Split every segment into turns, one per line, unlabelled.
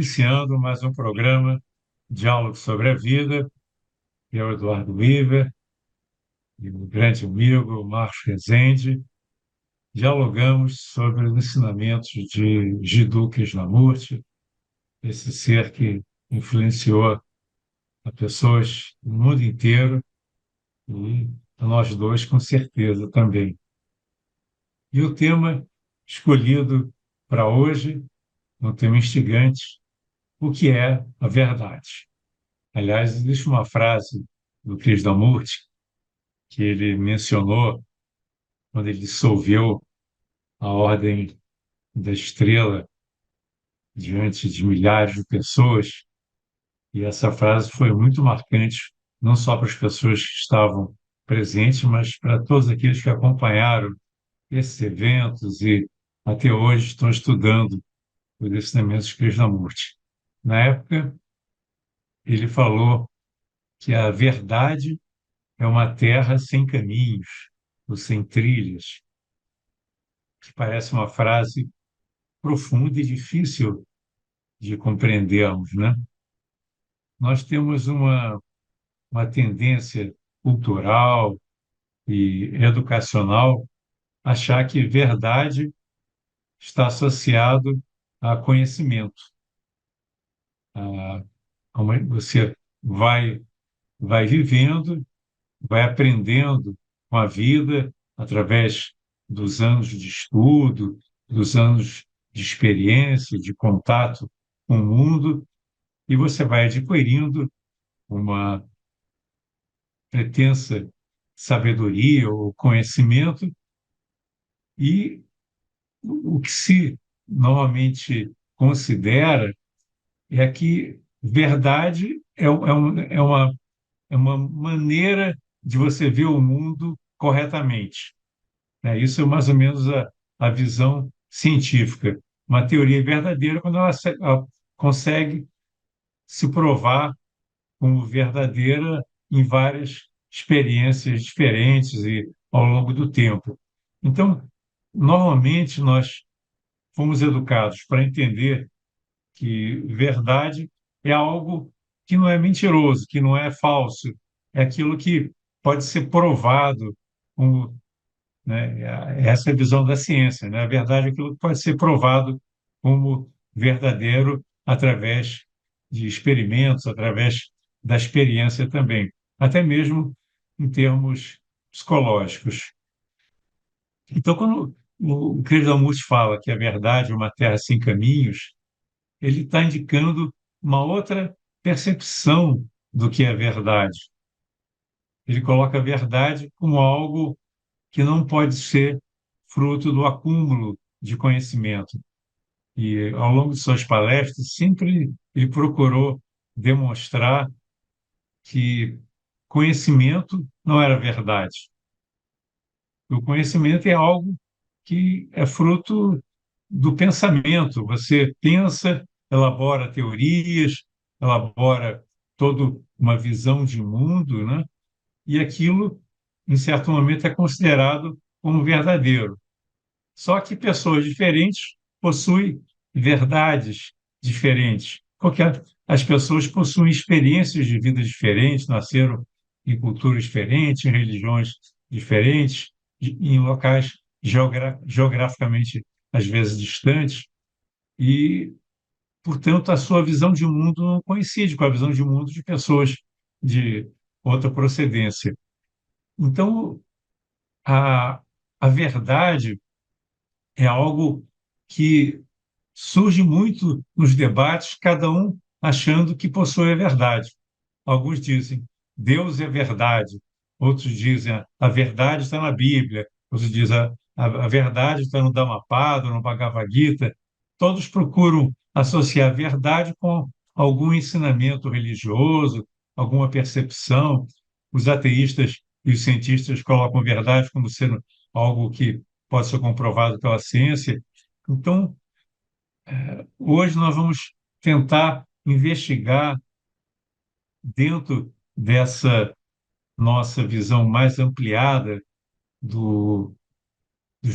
iniciando mais um programa Diálogo sobre a Vida. Eu, Eduardo Weaver, e o grande amigo Marcos Rezende, dialogamos sobre os ensinamentos de Jiddu Krishnamurti, esse ser que influenciou a pessoas no mundo inteiro e a nós dois, com certeza, também. E o tema escolhido para hoje, um tema instigante, o que é a verdade? Aliás, existe uma frase do Krishnamurti que ele mencionou quando ele dissolveu a Ordem da Estrela diante de milhares de pessoas, e essa frase foi muito marcante, não só para as pessoas que estavam presentes, mas para todos aqueles que acompanharam esses eventos e até hoje estão estudando os ensinamentos de Krishnamurti. Na época, ele falou que a verdade é uma terra sem caminhos, ou sem trilhas, que parece uma frase profunda e difícil de compreendermos, né? Nós temos uma tendência cultural e educacional a achar que verdade está associado a conhecimento. A, Como você vai vivendo, vai aprendendo com a vida através dos anos de estudo, dos anos de experiência, de contato com o mundo, e você vai adquirindo uma pretensa sabedoria ou conhecimento, e o que se normalmente considera é que verdade é uma maneira de você ver o mundo corretamente, né? Isso é mais ou menos a visão científica. Uma teoria verdadeira quando ela consegue se provar como verdadeira em várias experiências diferentes e ao longo do tempo. Então, normalmente nós fomos educados para entender que verdade é algo que não é mentiroso, que não é falso, é aquilo que pode ser provado, como, né, essa é a visão da ciência, né? A verdade é aquilo que pode ser provado como verdadeiro através de experimentos, através da experiência também, até mesmo em termos psicológicos. Então, quando o Krishnamurti fala que a verdade é uma terra sem caminhos, ele está indicando uma outra percepção do que é verdade. Ele coloca a verdade como algo que não pode ser fruto do acúmulo de conhecimento. E, ao longo de suas palestras, sempre ele procurou demonstrar que conhecimento não era verdade. O conhecimento é algo que é fruto do pensamento. Você pensa, elabora teorias, elabora toda uma visão de mundo, né? E aquilo, em certo momento, é considerado como verdadeiro. Só que pessoas diferentes possuem verdades diferentes, porque as pessoas possuem experiências de vida diferentes, nasceram em culturas diferentes, em religiões diferentes, em locais geograficamente, às vezes, distantes, e, portanto, a sua visão de mundo não coincide com a visão de mundo de pessoas de outra procedência. Então, a, a verdade é algo que surge muito nos debates, cada um achando que possui a verdade. Alguns dizem, Deus é verdade. Outros dizem, a verdade está na Bíblia. Outros dizem, a verdade está no Dhammapada, no Bhagavad Gita. Todos procuram associar a verdade com algum ensinamento religioso, alguma percepção. Os ateístas e os cientistas colocam a verdade como sendo algo que pode ser comprovado pela ciência. Então, hoje nós vamos tentar investigar dentro dessa nossa visão mais ampliada dos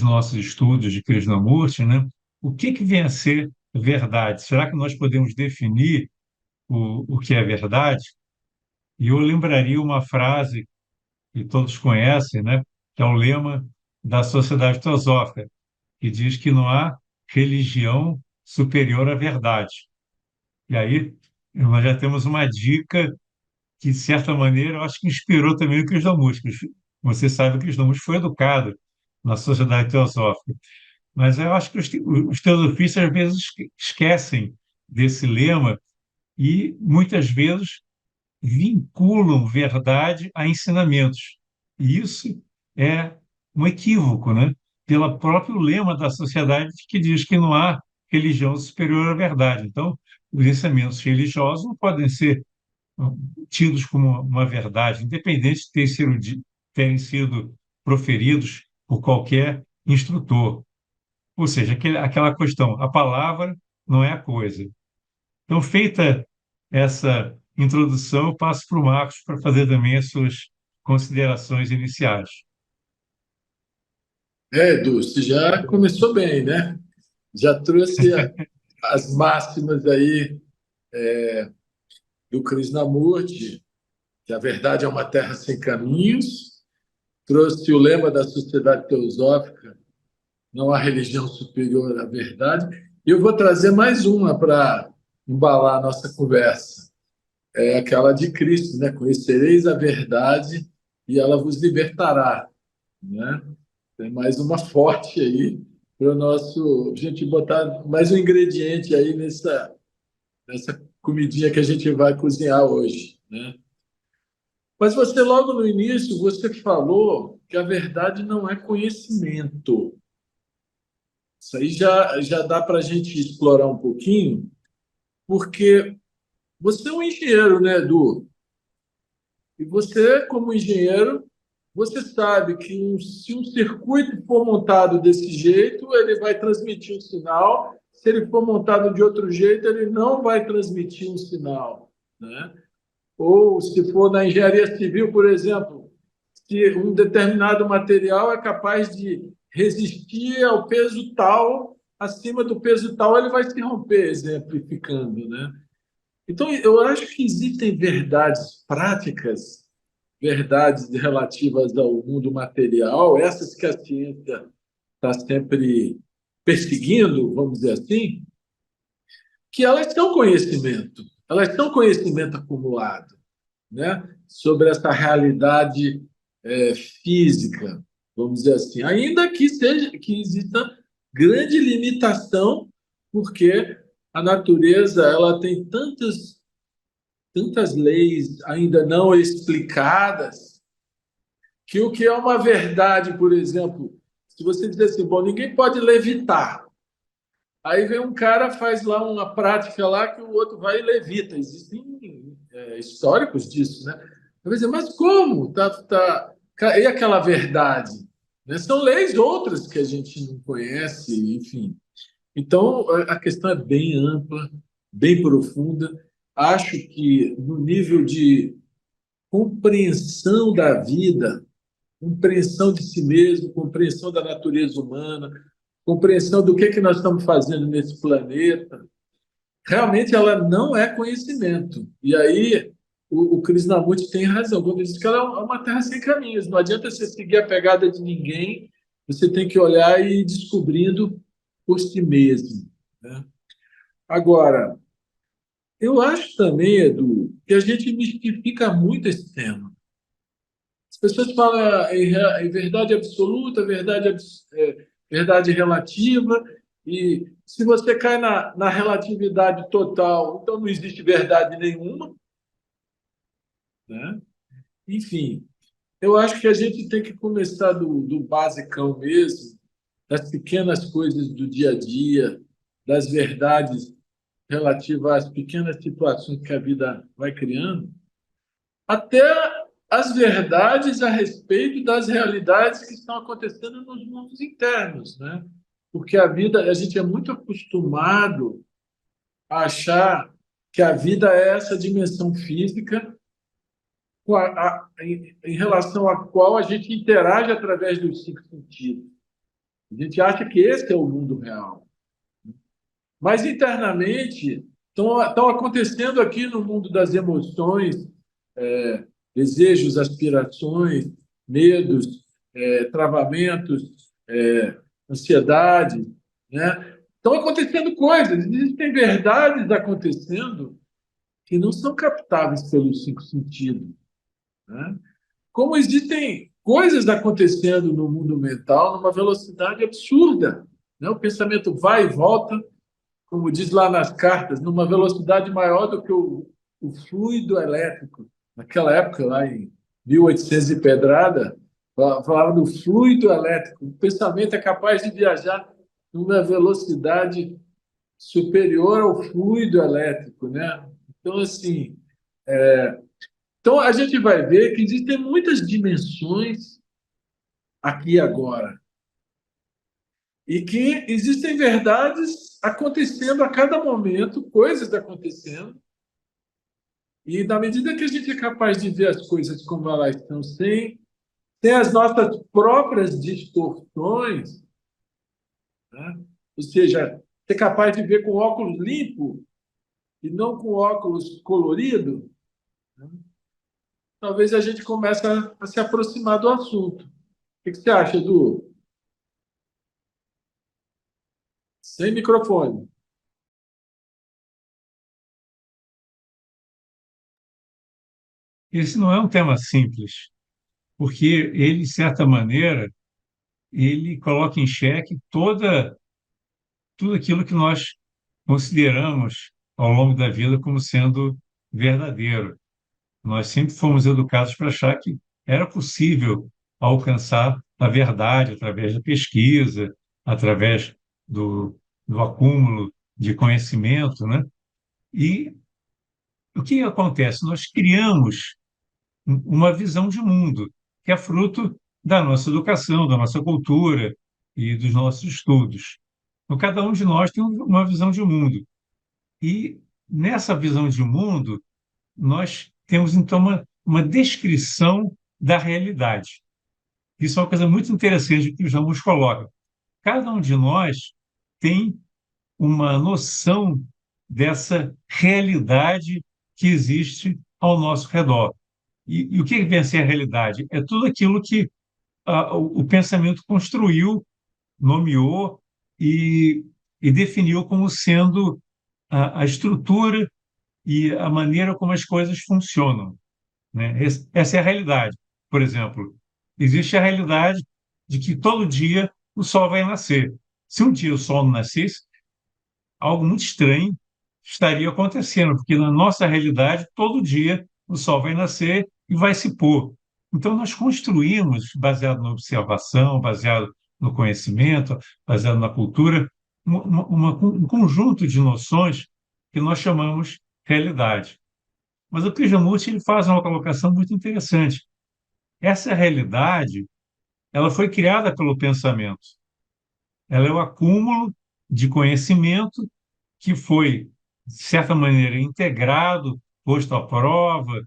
nossos estudos de Krishnamurti, né? O que vem a ser verdade? Será que nós podemos definir o que é verdade? E eu lembraria uma frase que todos conhecem, né? Que é o lema da Sociedade Teosófica, que diz que não há religião superior à verdade. E aí nós já temos uma dica que, de certa maneira, eu acho que inspirou também o Krishnamurti. Você sabe que o Krishnamurti foi educado na Sociedade Teosófica. Mas eu acho que os teosofistas, às vezes, esquecem desse lema e, muitas vezes, vinculam verdade a ensinamentos. E isso é um equívoco, né? Pelo próprio lema da sociedade que diz que não há religião superior à verdade. Então, os ensinamentos religiosos não podem ser tidos como uma verdade, independente de terem sido proferidos por qualquer instrutor. Ou seja, aquela questão, a palavra não é a coisa. Então, feita essa introdução, eu passo para o Marcos para fazer também as suas considerações iniciais.
Edu, você já começou bem, né? Já trouxe as máximas aí do Krishnamurti, que a verdade é uma terra sem caminhos, trouxe o lema da Sociedade Teosófica, não há religião superior à verdade, e eu vou trazer mais uma para embalar a nossa conversa. É aquela de Cristo, né? Conhecereis a verdade e ela vos libertará, né? Tem mais uma forte aí para o nosso. A gente botar mais um ingrediente aí nessa comidinha que a gente vai cozinhar hoje, né? Mas você, logo no início, você falou que a verdade não é conhecimento. Isso aí já dá para a gente explorar um pouquinho, porque você é um engenheiro, né, Edu? E você, como engenheiro, você sabe que se um circuito for montado desse jeito, ele vai transmitir um sinal. Se ele for montado de outro jeito, ele não vai transmitir um sinal, né? Ou se for na engenharia civil, por exemplo, se um determinado material é capaz de resistir ao peso tal, acima do peso tal, ele vai se romper, exemplificando, né? Então, eu acho que existem verdades práticas, verdades relativas ao mundo material, essas que a ciência está sempre perseguindo, vamos dizer assim, que elas são conhecimento acumulado, né? Sobre essa realidade física, vamos dizer assim, ainda que exista grande limitação, porque a natureza ela tem tantas leis ainda não explicadas, que o que é uma verdade, por exemplo, se você dizer assim, bom, ninguém pode levitar. Aí vem um cara, faz lá uma prática lá que o outro vai e levita. Existem históricos disso, né? Eu vou dizer, mas como? E aquela verdade? Né? São leis outras que a gente não conhece, enfim. Então, a questão é bem ampla, bem profunda. Acho que no nível de compreensão da vida, compreensão de si mesmo, compreensão da natureza humana, compreensão do que nós estamos fazendo nesse planeta, realmente ela não é conhecimento. E aí o Krishnamurti tem razão quando ele diz que ela é uma terra sem caminhos. Não adianta você seguir a pegada de ninguém, você tem que olhar e ir descobrindo por si mesmo, né? Agora, eu acho também, Edu, que a gente mistifica muito esse tema. As pessoas falam em verdade absoluta, verdade relativa, e se você cai na relatividade total, então não existe verdade nenhuma, né? Enfim, eu acho que a gente tem que começar do basicão mesmo, das pequenas coisas do dia a dia, das verdades relativas às pequenas situações que a vida vai criando, até as verdades a respeito das realidades que estão acontecendo nos mundos internos, né? Porque a vida, a gente é muito acostumado a achar que a vida é essa dimensão física em relação à qual a gente interage através dos cinco sentidos. A gente acha que esse é o mundo real. Mas internamente estão acontecendo aqui no mundo das emoções, é, desejos, aspirações, medos, travamentos, ansiedade, né? Estão acontecendo coisas, existem verdades acontecendo que não são captáveis pelos cinco sentidos, né? Como existem coisas acontecendo no mundo mental numa velocidade absurda, né? O pensamento vai e volta, como diz lá nas cartas, numa velocidade maior do que o fluido elétrico. Naquela época, lá em 1800 e pedrada, falava do fluido elétrico. O pensamento é capaz de viajar numa velocidade superior ao fluido elétrico, né? Então, assim, então a gente vai ver que existem muitas dimensões aqui e agora e que existem verdades acontecendo a cada momento, coisas acontecendo. E na medida que a gente é capaz de ver as coisas como elas estão, sem as nossas próprias distorções, né? Ou seja, ser capaz de ver com óculos limpo e não com óculos colorido, né? Talvez a gente comece a se aproximar do assunto. O que você acha, Edu? Sem microfone.
Esse não é um tema simples, porque ele, de certa maneira, ele coloca em xeque tudo aquilo que nós consideramos ao longo da vida como sendo verdadeiro. Nós sempre fomos educados para achar que era possível alcançar a verdade através da pesquisa, através do acúmulo de conhecimento, né? E o que acontece? Nós criamos uma visão de mundo que é fruto da nossa educação, da nossa cultura e dos nossos estudos. Então, cada um de nós tem uma visão de mundo. E nessa visão de mundo, nós temos então uma descrição da realidade. Isso é uma coisa muito interessante que o Jamus coloca. Cada um de nós tem uma noção dessa realidade que existe ao nosso redor. E o que vem a ser a realidade? É tudo aquilo que o pensamento construiu, nomeou e, e definiu como sendo a estrutura e a maneira como as coisas funcionam, né? Essa é a realidade. Por exemplo, existe a realidade de que todo dia o sol vai nascer. Se um dia o sol não nascesse, algo muito estranho estaria acontecendo, porque na nossa realidade, todo dia o sol vai nascer e vai se pôr. Então, nós construímos, baseado na observação, baseado no conhecimento, baseado na cultura, um conjunto de noções que nós chamamos realidade. Mas o Krishnamurti ele faz uma colocação muito interessante. Essa realidade, ela foi criada pelo pensamento. Ela é o acúmulo de conhecimento que foi, de certa maneira, integrado, posto à prova,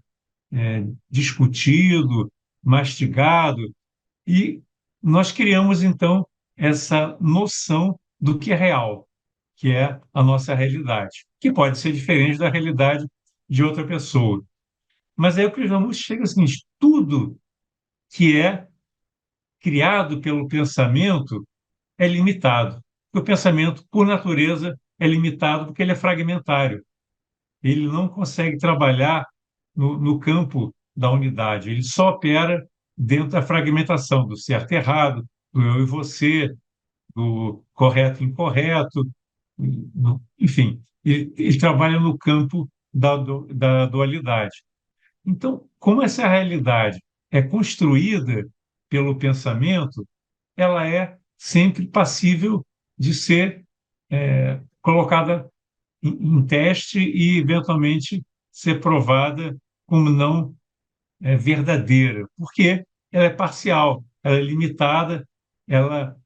discutido, mastigado, e nós criamos, então, essa noção do que é real, que é a nossa realidade, que pode ser diferente da realidade de outra pessoa. Mas aí o Krishnamurti chega assim, tudo que é criado pelo pensamento é limitado. O pensamento, por natureza, é limitado porque ele é fragmentário. Ele não consegue trabalhar no campo da unidade. Ele só opera dentro da fragmentação, do certo e errado, do eu e você, do correto e incorreto, enfim, ele trabalha no campo da dualidade. Então, como essa realidade é construída pelo pensamento, ela é sempre passível de ser colocada em teste e, eventualmente, ser provada como não verdadeira, porque ela é parcial, ela é limitada, ela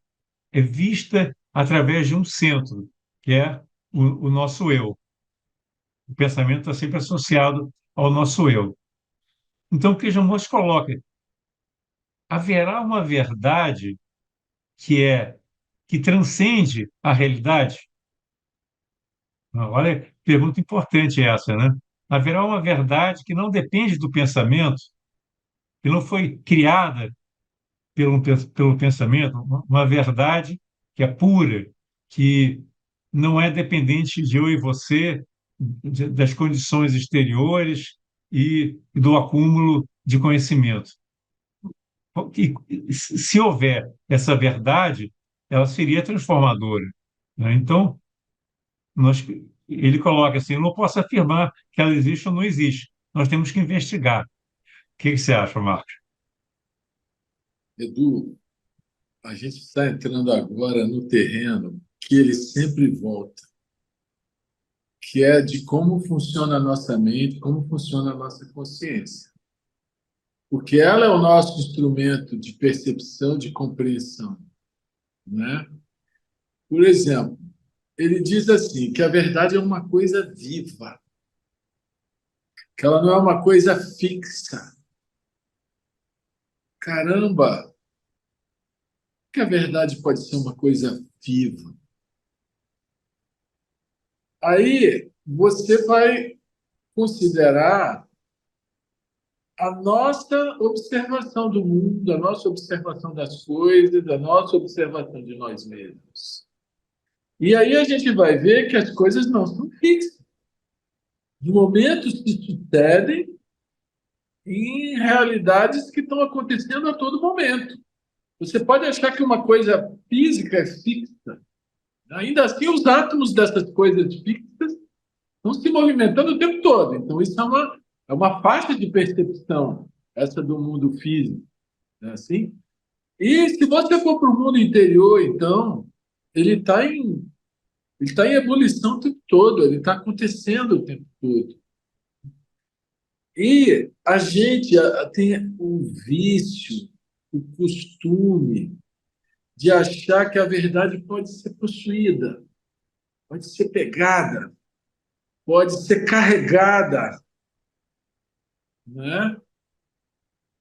é vista através de um centro, que é o nosso eu. O pensamento está sempre associado ao nosso eu. Então, o que Jamós coloca, haverá uma verdade que transcende a realidade? Olha, pergunta importante essa, né? Haverá uma verdade que não depende do pensamento, que não foi criada pelo pensamento, uma verdade que é pura, que não é dependente de eu e você, das condições exteriores e do acúmulo de conhecimento. E se houver essa verdade, ela seria transformadora, né? Então, nós, ele coloca assim: eu não posso afirmar que ela existe ou não existe. Nós temos que investigar. O que você acha, Marcos?
Edu, a gente está entrando agora no terreno que ele sempre volta, que é de como funciona a nossa mente, como funciona a nossa consciência. Porque ela é o nosso instrumento de percepção, de compreensão, né? Por exemplo, ele diz assim, que a verdade é uma coisa viva, que ela não é uma coisa fixa. Caramba, que a verdade pode ser uma coisa viva. Aí você vai considerar a nossa observação do mundo, a nossa observação das coisas, a nossa observação de nós mesmos. E aí a gente vai ver que as coisas não são fixas. Os momentos se sucedem em realidades que estão acontecendo a todo momento. Você pode achar que uma coisa física é fixa, ainda assim os átomos dessas coisas fixas estão se movimentando o tempo todo. Então, isso é uma faixa de percepção, essa do mundo físico. Não é assim? E se você for para o mundo interior, então, ele está ele tá em ebulição o tempo todo, ele está acontecendo o tempo todo. E a gente tem o vício, o costume de achar que a verdade pode ser possuída, pode ser pegada, pode ser carregada, né?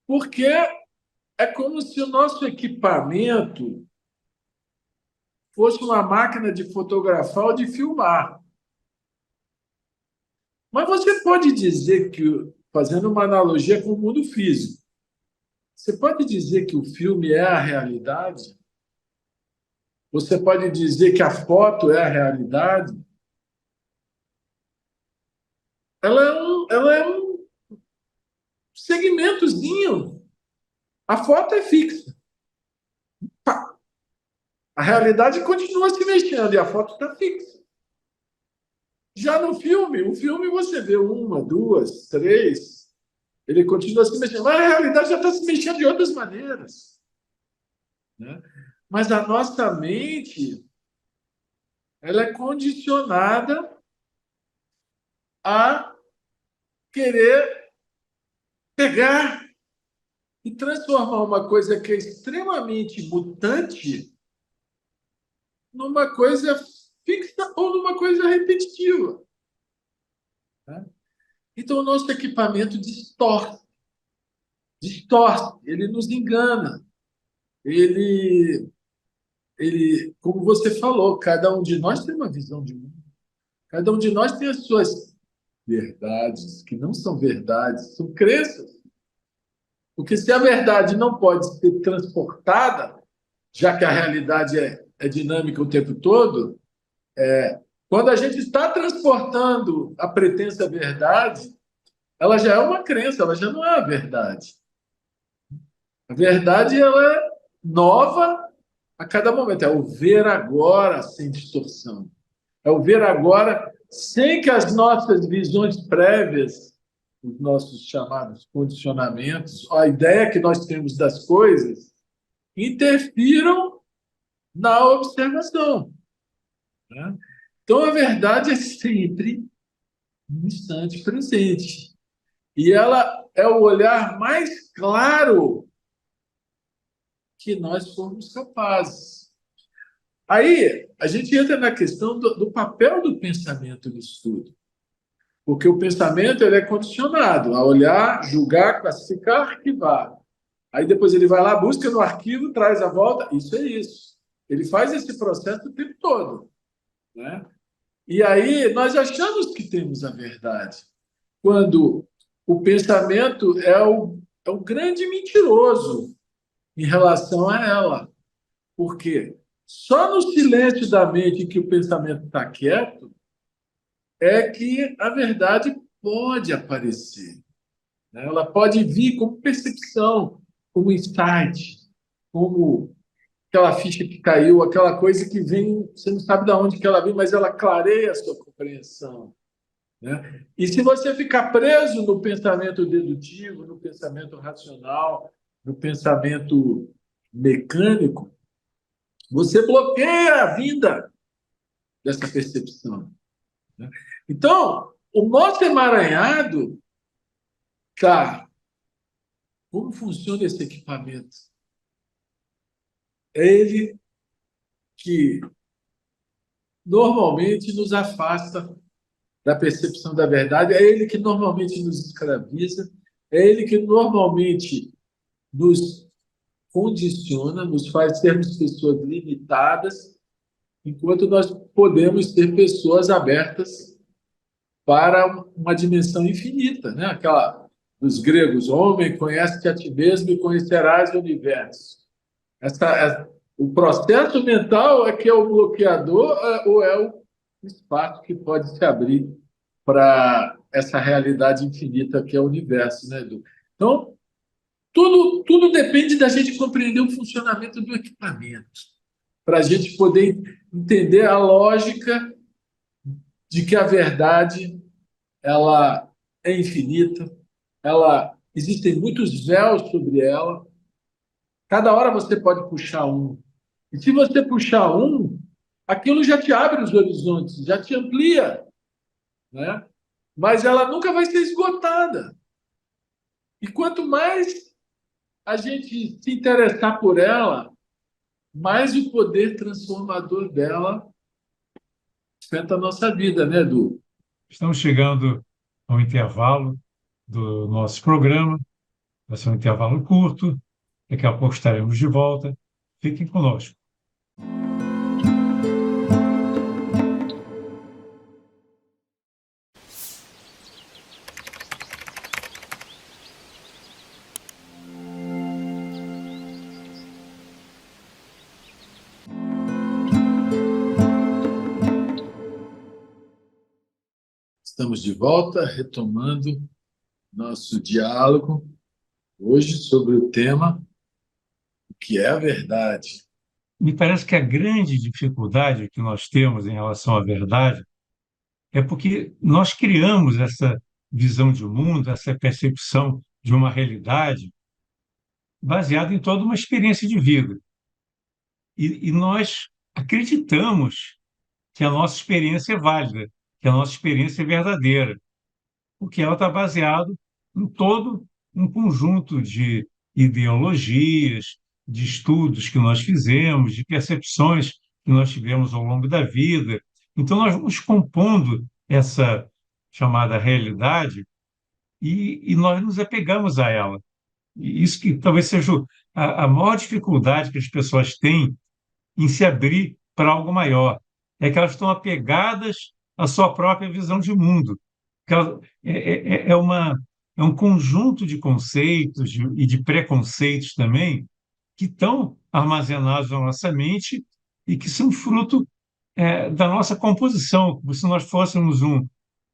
Porque é como se o nosso equipamento fosse uma máquina de fotografar ou de filmar. Mas você pode dizer que, fazendo uma analogia com o mundo físico, você pode dizer que o filme é a realidade? Você pode dizer que a foto é a realidade? Ela é um segmentozinho. A foto é fixa. Pá. A realidade continua se mexendo e a foto está fixa. Já no filme, o filme você vê uma, duas, três, ele continua se mexendo. Mas a realidade já está se mexendo de outras maneiras, né? Mas a nossa mente, ela é condicionada a querer pegar e transformar uma coisa que é extremamente mutante numa coisa fixa ou numa coisa repetitiva, né? Então, o nosso equipamento distorce, ele nos engana. Ele, como você falou, cada um de nós tem uma visão de mundo. Cada um de nós tem as suas verdades, que não são verdades, são crenças. Porque se a verdade não pode ser transportada, já que a realidade é dinâmica o tempo todo, quando a gente está transportando a pretensa verdade, ela já é uma crença, ela já não é a verdade. A verdade ela é nova a cada momento. É o ver agora sem distorção. É o ver agora sem que as nossas visões prévias, os nossos chamados condicionamentos, a ideia que nós temos das coisas, interfiram na observação, né? Então, a verdade é sempre no instante presente. E ela é o olhar mais claro que nós formos capazes. Aí, a gente entra na questão do papel do pensamento no estudo. Porque o pensamento ele é condicionado a olhar, julgar, classificar, arquivar. Aí depois ele vai lá, busca no arquivo, traz a volta. Isso é isso. Ele faz esse processo o tempo todo, né? E aí nós achamos que temos a verdade, quando o pensamento é o grande mentiroso em relação a ela. Porque só no silêncio da mente que o pensamento está quieto é que a verdade pode aparecer, né? Ela pode vir como percepção, como insight, como aquela ficha que caiu, aquela coisa que vem, você não sabe de onde que ela vem, mas ela clareia a sua compreensão, né? E se você ficar preso no pensamento dedutivo, no pensamento racional, no pensamento mecânico, você bloqueia a vinda dessa percepção, né? Então, o nosso emaranhado, cara, como funciona esse equipamento? É ele que normalmente nos afasta da percepção da verdade, é ele que normalmente nos escraviza, é ele que normalmente nos condiciona, nos faz sermos pessoas limitadas, enquanto nós podemos ser pessoas abertas para uma dimensão infinita, né? Aquela dos gregos, homem, conhece-te a ti mesmo e conhecerás o universo. O processo mental é que é o bloqueador ou é o espaço que pode se abrir para essa realidade infinita que é o universo, né, Edu? Então, tudo depende da gente compreender o funcionamento do equipamento, para a gente poder entender a lógica de que a verdade ela é infinita, ela existem muitos véus sobre ela. Cada hora você pode puxar um. E se você puxar um, aquilo já te abre os horizontes, já te amplia, né? Mas ela nunca vai ser esgotada. E quanto mais a gente se interessar por ela, mais o poder transformador dela afeta a nossa vida, né, Edu?
Estamos chegando ao intervalo do nosso programa. Vai ser um intervalo curto. Daqui a pouco estaremos de volta. Fiquem conosco.
Estamos de volta, retomando nosso diálogo, hoje sobre o tema o que é a verdade.
Me parece que a grande dificuldade que nós temos em relação à verdade é porque nós criamos essa visão de mundo, essa percepção de uma realidade baseada em toda uma experiência de vida. E nós acreditamos que a nossa experiência é válida, que a nossa experiência é verdadeira, porque ela está baseada em todo um conjunto de ideologias, de estudos que nós fizemos, de percepções que nós tivemos ao longo da vida. Então, nós vamos compondo essa chamada realidade e nós nos apegamos a ela. E isso que talvez seja a maior dificuldade que as pessoas têm em se abrir para algo maior. É que elas estão apegadas à sua própria visão de mundo. É um conjunto de conceitos e de preconceitos também que estão armazenados na nossa mente e que são fruto da nossa composição. Como se nós fôssemos um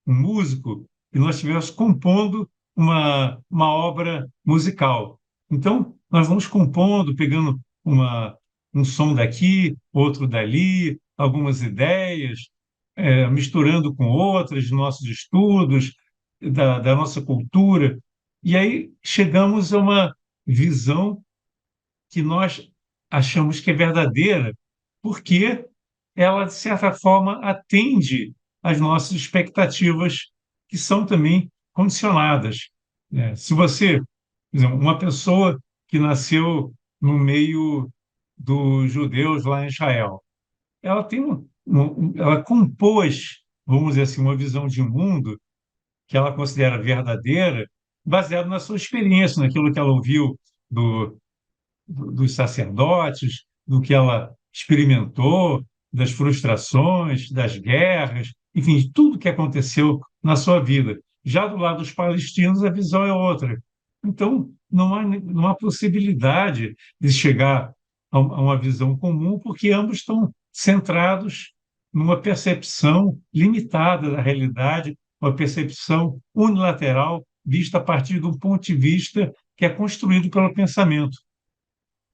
músico e nós estivéssemos compondo uma obra musical. Então, nós vamos compondo, pegando um som daqui, outro dali, algumas ideias, misturando com outras de nossos estudos, da nossa cultura, e aí chegamos a uma visão que nós achamos que é verdadeira, porque ela, de certa forma, atende às nossas expectativas, que são também condicionadas, né? Se você, por exemplo, uma pessoa que nasceu no meio dos judeus lá em Israel, ela tem ela compôs, vamos dizer assim, uma visão de mundo que ela considera verdadeira, baseado na sua experiência, naquilo que ela ouviu dos sacerdotes, do que ela experimentou. das frustrações, das guerras, enfim, de tudo que aconteceu na sua vida. Já do lado dos palestinos, a visão é outra. Então, não há possibilidade de chegar a uma visão comum, porque ambos estão centrados numa percepção limitada da realidade, uma percepção unilateral, vista a partir de um ponto de vista que é construído pelo pensamento.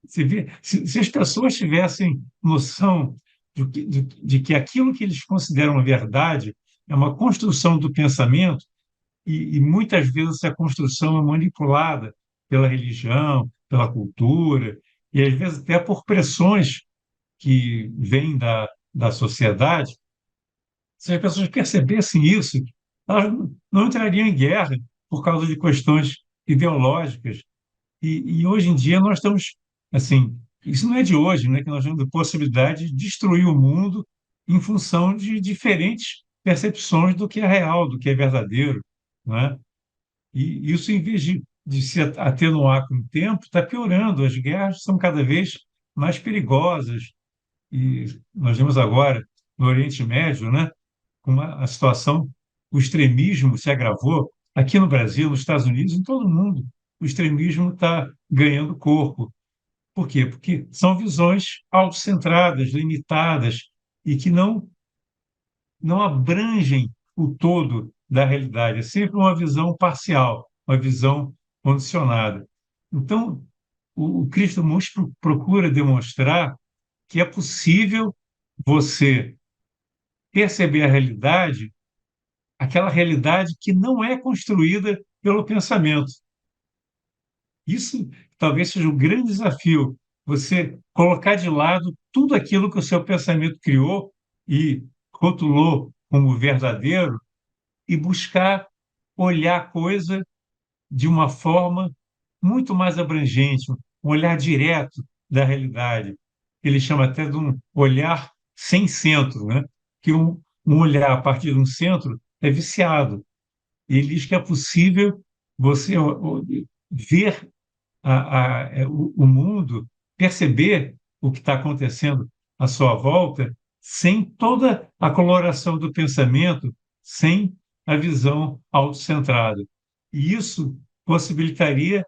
Se as pessoas tivessem noção de que aquilo que eles consideram verdade é uma construção do pensamento, e muitas vezes essa construção é manipulada pela religião, pela cultura, e às vezes até por pressões que vêm da sociedade, se as pessoas percebessem isso, elas não entrariam em guerra por causa de questões ideológicas. E hoje em dia nós estamos, assim, isso não é de hoje, né, que nós temos a possibilidade de destruir o mundo em função de diferentes percepções do que é real, do que é verdadeiro, não é? E isso, em vez de se atenuar com o tempo, está piorando. As guerras são cada vez mais perigosas. E nós vemos agora, no Oriente Médio, né, com a situação, o extremismo se agravou aqui no Brasil, nos Estados Unidos, em todo o mundo. O extremismo está ganhando corpo. Por quê? Porque são visões autocentradas, limitadas, e que não abrangem o todo da realidade. É sempre uma visão parcial, uma visão condicionada. Então, o Cristo procura demonstrar que é possível você perceber a realidade, aquela realidade que não é construída pelo pensamento. Isso talvez seja um grande desafio, você colocar de lado tudo aquilo que o seu pensamento criou e rotulou como verdadeiro e buscar olhar a coisa de uma forma muito mais abrangente, um olhar direto da realidade. Ele chama até de um olhar sem centro, né? Que um olhar a partir de um centro é viciado. Ele diz que é possível você ver o mundo, perceber o que está acontecendo à sua volta, sem toda a coloração do pensamento, sem a visão autocentrada. E isso possibilitaria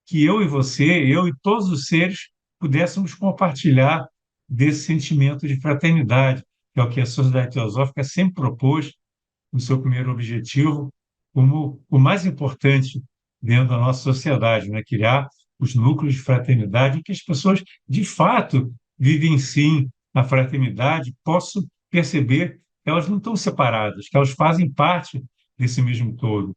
que eu e você, eu e todos os seres, pudéssemos compartilhar desse sentimento de fraternidade, que é o que a Sociedade Teosófica sempre propôs no seu primeiro objetivo, como o mais importante dentro da nossa sociedade, né? Criar os núcleos de fraternidade, em que as pessoas, de fato, vivenciem a fraternidade, possam perceber que elas não estão separadas, que elas fazem parte desse mesmo todo.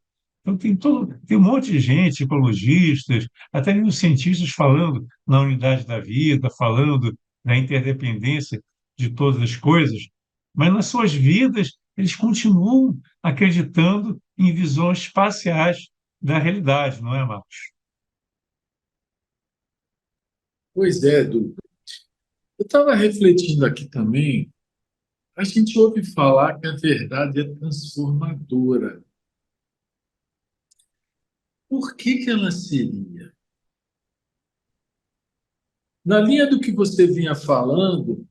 Então, tem um monte de gente, ecologistas, até mesmo cientistas falando na unidade da vida, falando da interdependência de todas as coisas, mas nas suas vidas eles continuam acreditando em visões espaciais da realidade, não é, Marcos?
Pois é, Edu. Eu estava refletindo aqui também. A gente ouve falar que a verdade é transformadora. Por que que ela seria? Na linha do que você vinha falando,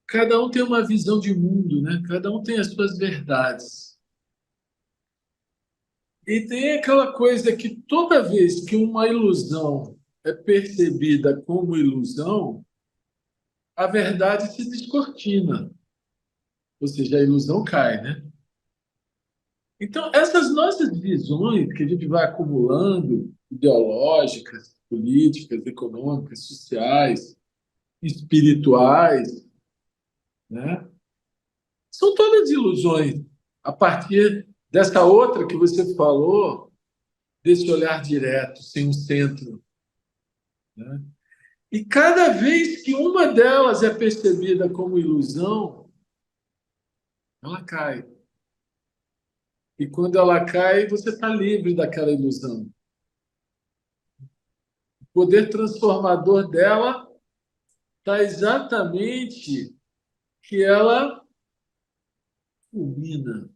cada um tem uma visão de mundo, né? Cada um tem as suas verdades. E tem aquela coisa que toda vez que uma ilusão é percebida como ilusão, a verdade se descortina, ou seja, a ilusão cai, né? Então, essas nossas visões que a gente vai acumulando, ideológicas, políticas, econômicas, sociais, espirituais, né? São todas ilusões. A partir dessa outra que você falou, desse olhar direto, sem um centro, né? E cada vez que uma delas é percebida como ilusão, ela cai. E quando ela cai, você está livre daquela ilusão. O poder transformador dela está exatamente que ela fulmina,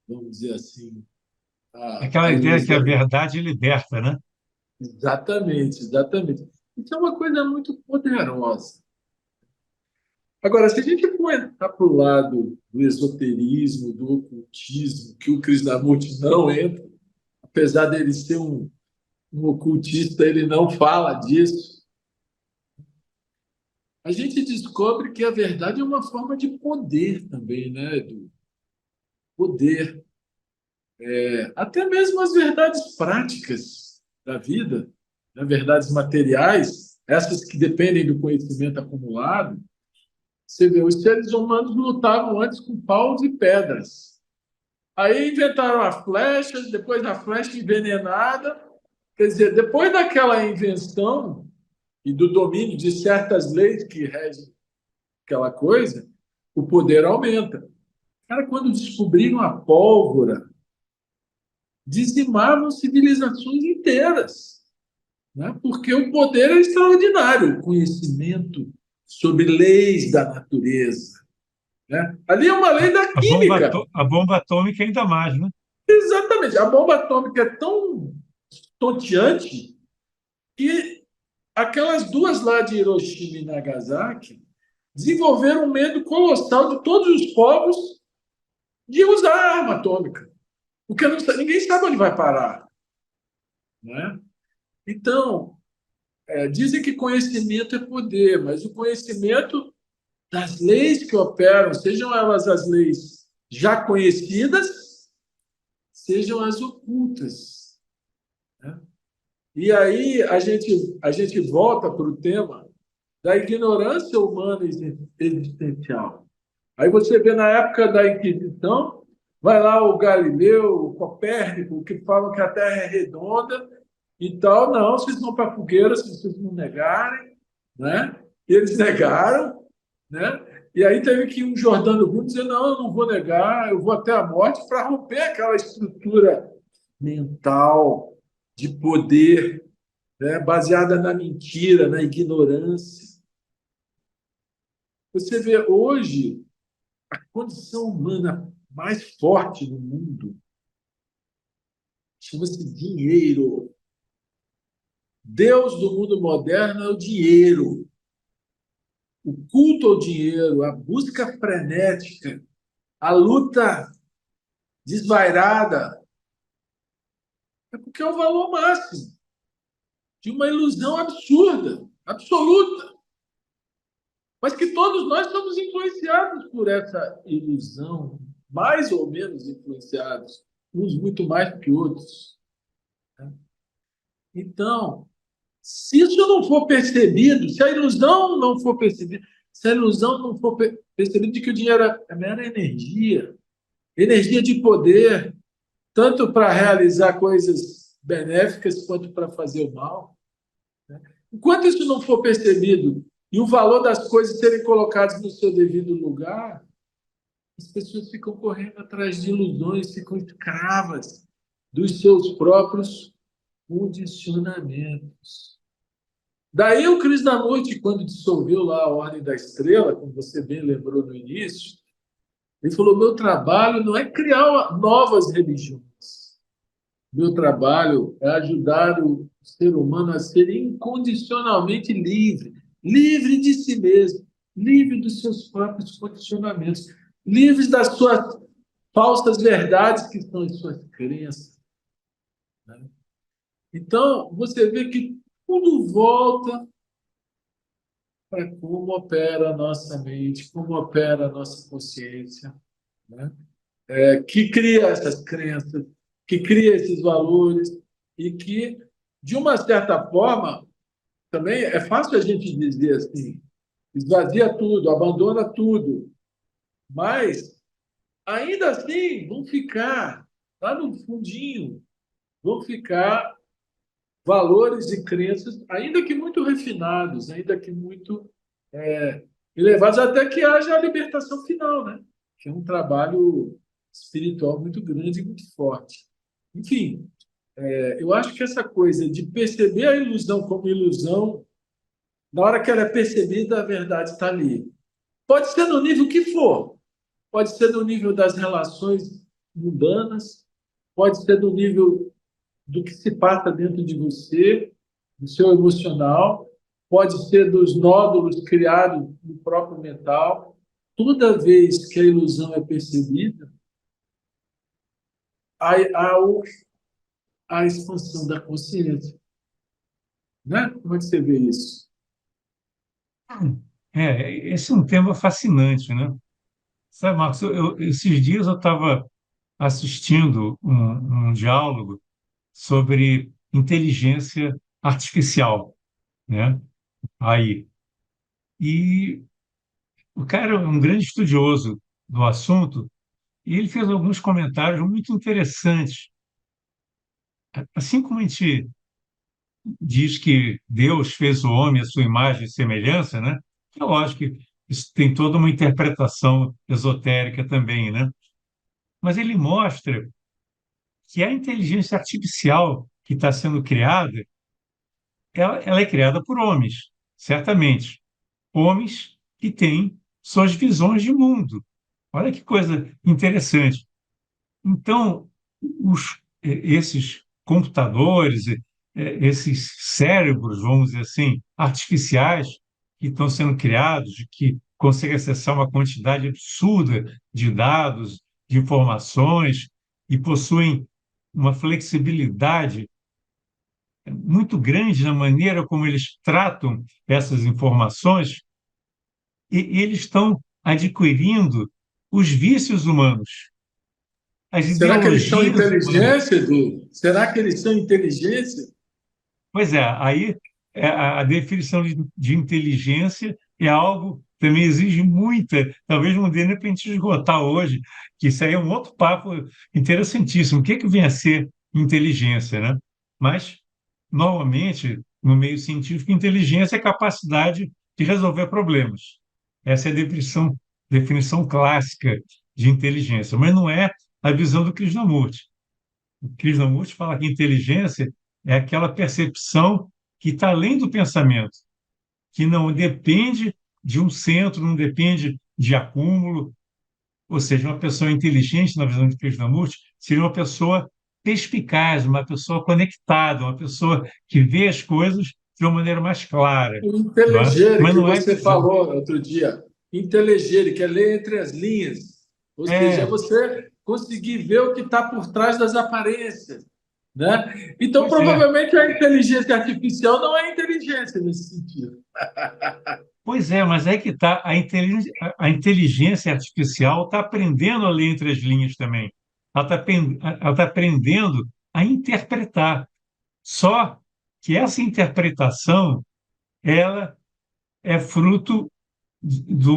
vamos dizer assim, a
Aquela ideia que a
ilusão.
verdade liberta, né?
Exatamente, exatamente. Isso é uma coisa muito poderosa. Agora, se a gente for entrar para o lado do esoterismo, do ocultismo, que o Krishnamurti não entra, apesar dele ser um ocultista, ele não fala disso. A gente descobre que a verdade é uma forma de poder também, né, Edu? Poder. Até mesmo as verdades práticas da vida, né, verdades materiais, essas que dependem do conhecimento acumulado. Você vê, os seres humanos lutavam antes com paus e pedras. Aí inventaram a flecha, depois a flecha envenenada. Quer dizer, depois daquela invenção e do domínio de certas leis que regem aquela coisa, o poder aumenta. Cara, quando descobriram a pólvora, dizimavam civilizações inteiras, né? Porque o poder é extraordinário, o conhecimento sobre leis da natureza, né? Ali é uma lei da química.
A bomba atômica ainda mais, né?
Exatamente. A bomba atômica é tão tonteante que aquelas duas lá de Hiroshima e Nagasaki desenvolveram um medo colossal de todos os povos de usar a arma atômica, porque ninguém sabe onde vai parar, né? Então, dizem que conhecimento é poder, mas o conhecimento das leis que operam, sejam elas as leis já conhecidas, sejam as ocultas, né? E aí a gente volta para o tema da ignorância humana existencial. Aí você vê na época da Inquisição, vai lá o Galileu, o Copérnico, que falam que a Terra é redonda e tal. Não, vocês vão para a fogueira se vocês não negarem, né? E eles negaram, né? E aí teve que um Jordano Bruno dizer, não, eu não vou negar, eu vou até a morte para romper aquela estrutura mental de poder, né? Baseada na mentira, na ignorância. Você vê hoje a condição humana mais forte do mundo chama-se dinheiro. Deus do mundo moderno é o dinheiro. O culto ao dinheiro, a busca frenética, a luta desvairada, é porque é o valor máximo de uma ilusão absurda, absoluta. Mas que todos nós somos influenciados por essa ilusão, mais ou menos influenciados, uns muito mais que outros. Então, se isso não for percebido, se a ilusão não for percebida, se a ilusão não for percebida de que o dinheiro é mera energia, energia de poder, tanto para realizar coisas benéficas quanto para fazer o mal, né? Enquanto isso não for percebido e o valor das coisas serem colocados no seu devido lugar, as pessoas ficam correndo atrás de ilusões, ficam escravas dos seus próprios condicionamentos. Daí o Krishnamurti, quando dissolveu lá a Ordem da Estrela, como você bem lembrou no início, ele falou: meu trabalho não é criar novas religiões. Meu trabalho é ajudar o ser humano a ser incondicionalmente livre, livre de si mesmo, livre dos seus próprios condicionamentos, livre das suas falsas verdades que são as suas crenças, né? Então, você vê que tudo volta para como opera a nossa mente, como opera a nossa consciência, né? Que cria essas crenças, que cria esses valores e que, de uma certa forma, também é fácil a gente dizer assim, esvazia tudo, abandona tudo, mas ainda assim vão ficar lá no fundinho, vão ficar valores e crenças, ainda que muito refinados, ainda que muito elevados, até que haja a libertação final, né? Que é um trabalho espiritual muito grande e muito forte. Enfim, eu acho que essa coisa de perceber a ilusão como ilusão, na hora que ela é percebida, a verdade está ali. Pode ser no nível que for, pode ser no nível das relações mundanas, pode ser no nível do que se passa dentro de você, do seu emocional, pode ser dos nódulos criados no próprio metal. Toda vez que a ilusão é percebida, há a expansão da consciência. Né? Como é que você vê isso?
Esse é um tema fascinante, né? Sabe, Marcos, esses dias eu estava assistindo um diálogo sobre inteligência artificial, né? Aí. E o cara é um grande estudioso do assunto e ele fez alguns comentários muito interessantes. Assim como a gente diz que Deus fez o homem à sua imagem e semelhança, né? É lógico que isso tem toda uma interpretação esotérica também, né? Mas ele mostra que a inteligência artificial que está sendo criada, ela é criada por homens, certamente. Homens que têm suas visões de mundo. Olha que coisa interessante. Então, esses computadores, esses cérebros, vamos dizer assim, artificiais, que estão sendo criados, que conseguem acessar uma quantidade absurda de dados, de informações, e possuem uma flexibilidade muito grande na maneira como eles tratam essas informações, e eles estão adquirindo os vícios humanos, as
Será que eles são
ideologias humanas.
inteligência, Edu? Será que eles são inteligência?
Pois é, aí a definição de inteligência é algo que também exige muita, talvez não dê nem para a gente esgotar hoje, que isso aí é um outro papo interessantíssimo. O que é que vem a ser inteligência, né? Mas, normalmente, no meio científico, inteligência é capacidade de resolver problemas. Essa é a definição clássica de inteligência, mas não é a visão do Krishnamurti. O Krishnamurti fala que inteligência é aquela percepção que está além do pensamento, que não depende de um centro, não depende de acúmulo. Ou seja, uma pessoa inteligente, na visão de Krishnamurti, seria uma pessoa perspicaz, uma pessoa conectada, uma pessoa que vê as coisas de uma maneira mais clara.
O
Não é?
inteligere,
Mas
que
não é
você
visão.
falou outro dia. Inteligere, que é ler entre as linhas. Ou seja, é
É,
você conseguir ver o que está por trás das aparências. Né? Então,
pois é.
provavelmente, a inteligência artificial não é inteligência nesse sentido.
Pois é, mas é que está a inteligência artificial está aprendendo a ler entre as linhas também. Ela tá aprendendo a interpretar. Só que essa interpretação ela é fruto de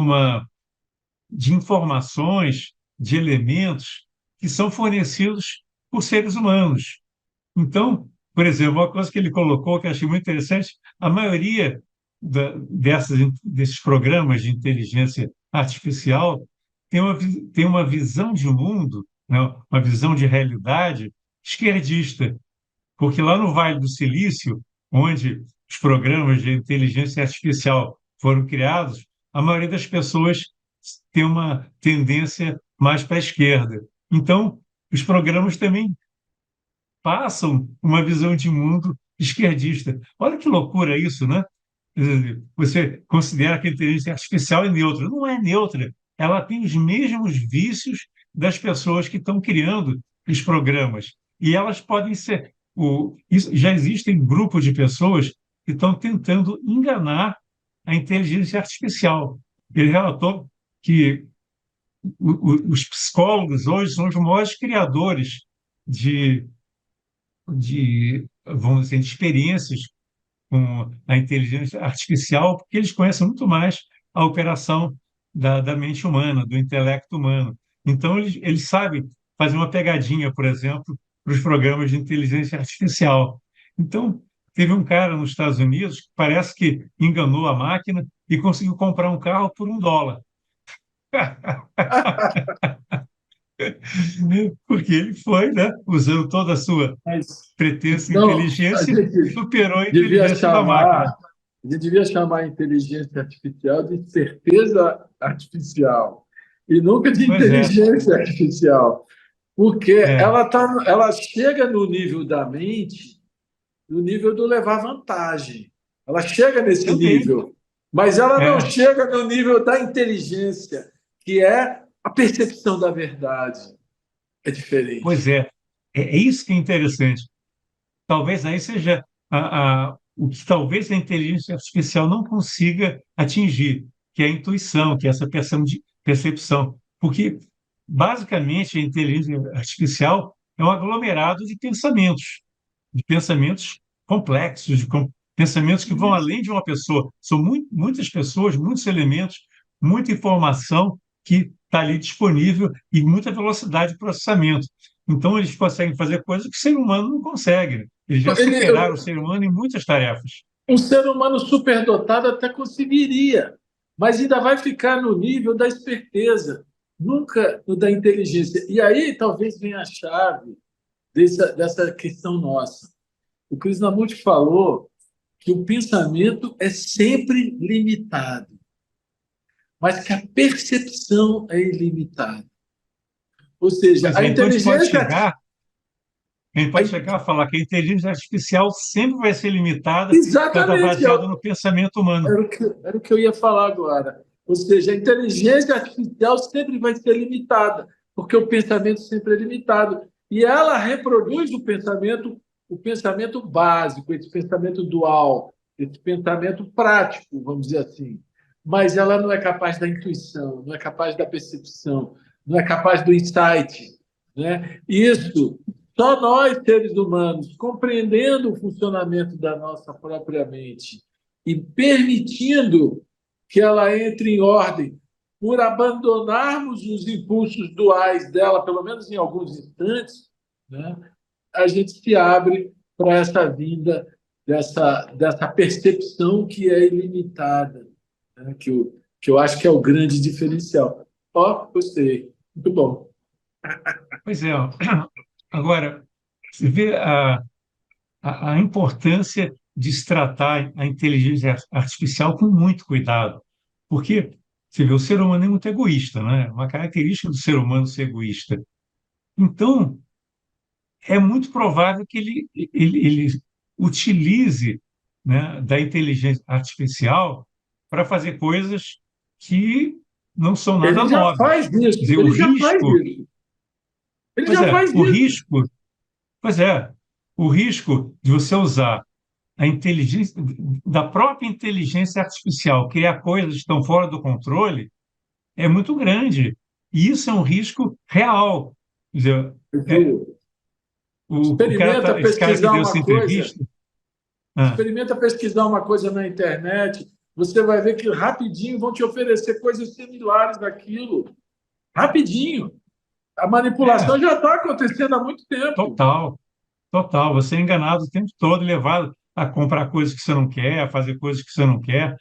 de informações, de elementos que são fornecidos por seres humanos. Então, por exemplo, uma coisa que ele colocou que eu achei muito interessante, a maioria desses programas de inteligência artificial tem uma visão de mundo, né, uma visão de realidade esquerdista, porque lá no Vale do Silício, onde os programas de inteligência artificial foram criados, a maioria das pessoas tem uma tendência mais para a esquerda. Então, os programas também passam uma visão de mundo esquerdista. Olha que loucura isso, né? Você considera que a inteligência artificial é neutra. Não é neutra. Ela tem os mesmos vícios das pessoas que estão criando os programas. E elas podem ser. Já existem grupos de pessoas que estão tentando enganar a inteligência artificial. Ele relatou que os psicólogos hoje são os maiores criadores de vamos dizer, de experiências com a inteligência artificial, porque eles conhecem muito mais a operação da mente humana, do intelecto humano. Então, eles sabem fazer uma pegadinha, por exemplo, para os programas de inteligência artificial. Então, teve um cara nos Estados Unidos que parece que enganou a máquina e conseguiu comprar um carro por $1. Porque ele foi, né, usando toda a sua
Mas,
pretensa
então,
inteligência, superou a
devia
inteligência da
chamar,
máquina.
a gente devia chamar a inteligência artificial de certeza artificial e nunca de
Pois é,
inteligência artificial, porque
é,
ela chega no nível da mente, no nível do levar vantagem. Ela chega nesse
Também.
nível, mas ela não
É,
chega no nível da inteligência, que é a percepção da verdade. É
pois
diferente.
é isso que é interessante. Talvez aí seja o que talvez a inteligência artificial não consiga atingir, que é a intuição, que é essa percepção. Porque, basicamente, a inteligência artificial é um aglomerado de pensamentos complexos, pensamentos que vão
Isso.
além de uma pessoa. São muitas pessoas, muitos elementos, muita informação que está ali disponível e muita velocidade de processamento. Então, eles conseguem fazer coisas que o ser humano não consegue, né? Eles já
Ele,
superaram o ser humano em muitas tarefas.
um ser humano superdotado até conseguiria, mas ainda vai ficar no nível da esperteza, nunca no da inteligência. E aí talvez venha a chave dessa questão nossa. O Krishnamurti falou que o pensamento é sempre limitado, mas que a percepção é ilimitada. Ou seja,
Pois é, então a gente
a,
pode chegar a falar que a inteligência artificial sempre vai ser limitada porque ela está
exatamente,
baseada no pensamento humano.
era o que eu ia falar agora. Ou seja, a inteligência artificial sempre vai ser limitada, porque o pensamento sempre é limitado. E ela reproduz o pensamento básico, esse pensamento dual, esse pensamento prático, vamos dizer assim. Mas ela não é capaz da intuição, não é capaz da percepção, não é capaz do insight. Né? Isso, só nós, seres humanos, compreendendo o funcionamento da nossa própria mente e permitindo que ela entre em ordem, por abandonarmos os impulsos duais dela, pelo menos em alguns instantes, né, a gente se abre para essa vinda dessa percepção que é ilimitada, né, que eu acho que é o grande diferencial. Ó, gostei. Muito bom.
Pois é. Ó. Agora, você vê a importância de se tratar a inteligência artificial com muito cuidado, porque você vê, o ser humano é muito egoísta, né? Uma característica do ser humano ser egoísta. Então, é muito provável que ele utilize, né, da inteligência artificial para fazer coisas que não são nada
Ele já
nobres.
faz
Quer
isso,
dizer, o
ele já faz
risco,
isso. Ele
pois
já
é,
faz
o
isso.
risco, pois é, o risco de você usar a inteligência da própria inteligência artificial, criar coisas que estão fora do controle, é muito grande. E isso é um risco real. Quer dizer, é,
Experimenta
esse cara que
pesquisar
deu essa
uma coisa,
entrevista, ah,
experimenta pesquisar uma coisa na internet, você vai ver que rapidinho vão te oferecer coisas similares daquilo. Rapidinho. A manipulação
é
já está acontecendo há muito tempo.
total, total. Você é enganado o tempo todo, levado a comprar coisas que você não quer, a fazer coisas que você não quer.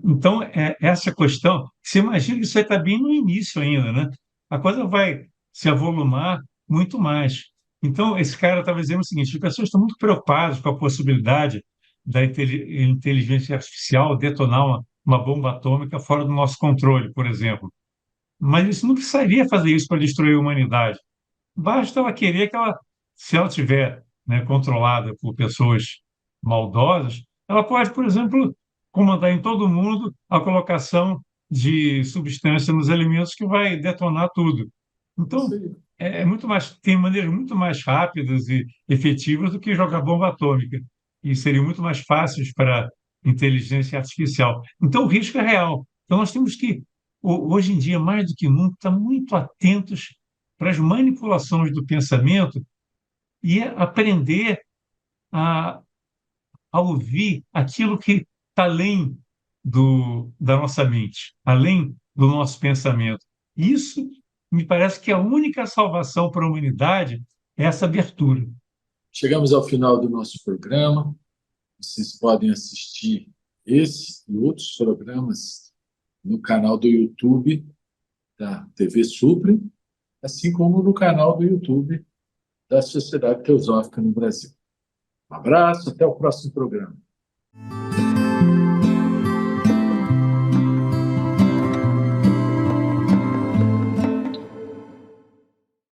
Então, essa questão, você imagina que você está bem no início ainda, né? A coisa vai se avolumar muito mais. Então, esse cara estava dizendo o seguinte: as pessoas estão muito preocupadas com a possibilidade da inteligência artificial detonar uma bomba atômica fora do nosso controle, por exemplo. Mas isso não precisaria fazer isso para destruir a humanidade. Basta ela querer que ela, se ela tiver, né, controlada por pessoas maldosas, ela pode, por exemplo, comandar em todo mundo a colocação de substância nos alimentos que vai detonar tudo.
Isso
Então,
aí.
tem maneiras muito mais rápidas e efetivas do que jogar bomba atômica, e seriam muito mais fáceis para a inteligência artificial. Então, o risco é real. Então, nós temos que, hoje em dia, mais do que nunca, estar muito atentos para as manipulações do pensamento e aprender a, a ouvir aquilo que está além da nossa mente, além do nosso pensamento. Isso me parece que a única salvação para a humanidade é essa abertura.
Chegamos ao final do nosso programa. Vocês podem assistir esse e outros programas no canal do YouTube da TV Supre, assim como no canal do YouTube da Sociedade Teosófica no Brasil. Um abraço, até o próximo programa.